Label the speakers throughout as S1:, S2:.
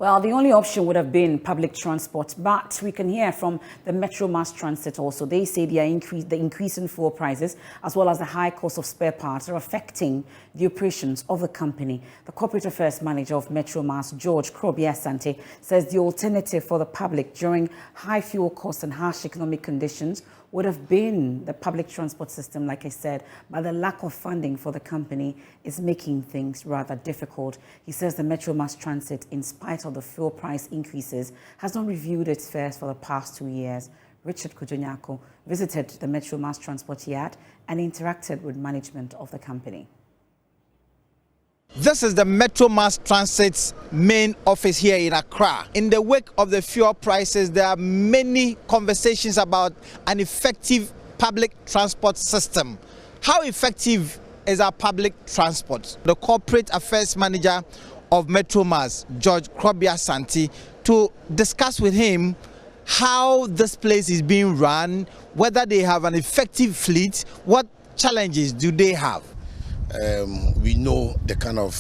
S1: Well, the only option would have been public transport, but we can hear from the Metro Mass Transit also. They say the increase in fuel prices, as well as the high cost of spare parts, are affecting the operations of the company. The Corporate Affairs Manager of Metro Mass, George Krobi-Asante, says the alternative for the public during high fuel costs and harsh economic conditions would have been the public transport system, like I said, but the lack of funding for the company is making things rather difficult. He says the Metro Mass Transit, in spite of the fuel price increases, has not reviewed its fares for the past 2 years. Richard Kujonyako visited the Metro Mass Transport yard and interacted with management of the company.
S2: This is the Metro Mass Transit's main office here in Accra. In the wake of the fuel prices, there are many conversations about an effective public transport system. How effective is our public transport? The Corporate Affairs Manager of Metro Mass, George Krobi-Asante, to discuss with him how this place is being run, whether they have an effective fleet, what challenges do they have?
S3: We know the kind of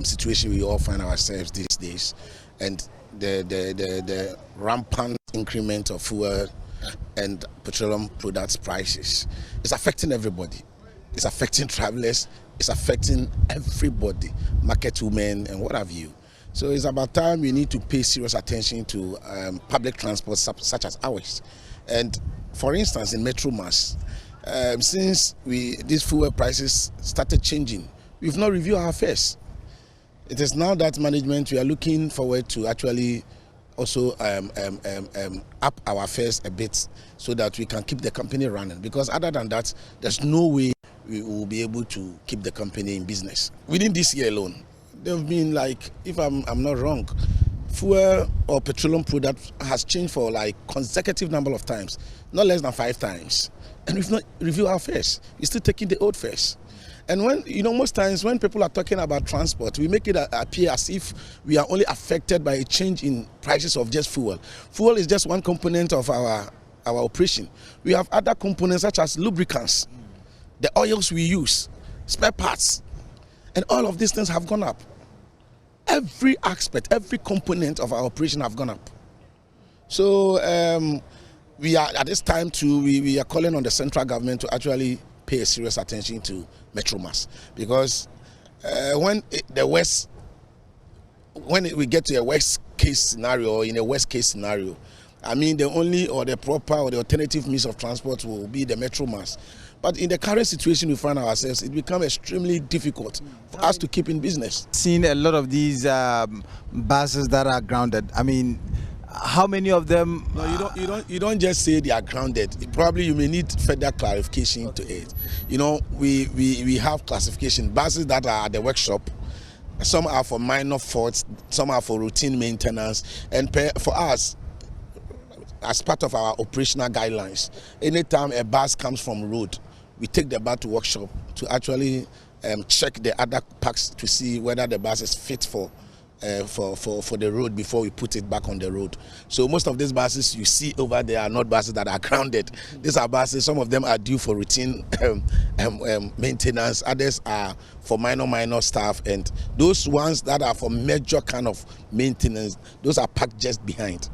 S3: situation we all find ourselves these days, and the rampant increment of fuel and petroleum products prices is affecting everybody. It's affecting travelers, it's affecting everybody, market women and what have you. So it's about time we need to pay serious attention to public transport such as ours. And for instance, in Metro Mass, since these fuel prices started changing, we've not reviewed our fares. It is now that management we are looking forward to actually also up our fares a bit so that we can keep the company running. Because other than that, there's no way we will be able to keep the company in business. Within this year alone, there have been, like, if I'm not wrong, fuel or petroleum product has changed for like consecutive number of times, not less than 5 times. And we've not reviewed our fares. We're still taking the old fares. And when, most times when people are talking about transport, we make it appear as if we are only affected by a change in prices of just fuel. Fuel is just one component of our operation. We have other components such as lubricants, the oils we use, spare parts, and all of these things have gone up. Every aspect, every component of our operation have gone up. So we are at this time we are calling on the central government to actually pay a serious attention to Metro Mass, because when we get to a worst case scenario, or in a worst case scenario, I mean the only or the proper or the alternative means of transport will be the Metro Mass. But in the current situation we find ourselves, it becomes extremely difficult for us to keep in business.
S2: Seen a lot of these buses that are grounded. I mean, how many of them?
S3: No, you don't just say they are grounded. Probably you may need further clarification to it. We have classification buses that are at the workshop. Some are for minor faults, some are for routine maintenance, and for us, as part of our operational guidelines, anytime a bus comes from road, we take the bus to workshop to actually check the other parts to see whether the bus is fit for the road before we put it back on the road. So most of these buses you see over there are not buses that are grounded. These are buses, some of them are due for routine maintenance, others are for minor stuff, and those ones that are for major kind of maintenance, those are parked just behind.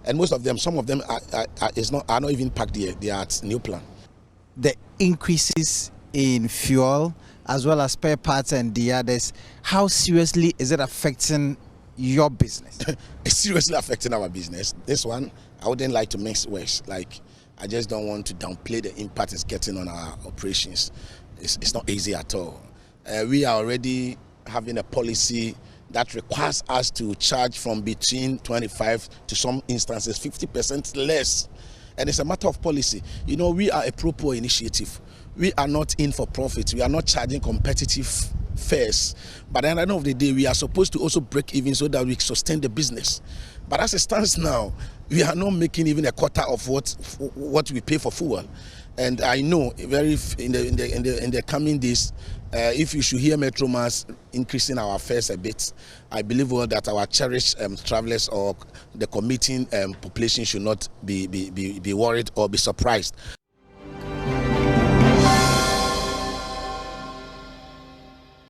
S3: And most of them, some of them are not even packed here, they are at New Plan.
S2: The increases in fuel as well as spare parts and the others, how seriously is it affecting your business?
S3: It's seriously affecting our business. This one, I wouldn't like to mix words. Like, I just don't want to downplay the impact it's getting on our operations. It's not easy at all. We are already having a policy that requires us to charge from between 25 to some instances 50% less. And it's a matter of policy. We are a pro-poor initiative. We are not in for profit. We are not charging competitive fares. But at the end of the day, we are supposed to also break even so that we sustain the business. But as it stands now, we are not making even a quarter of what we pay for fuel. And I know in the coming days, if you should hear Metro Mass increasing our fares a bit, I believe well that our cherished travelers or the commuting population should not be worried or be surprised.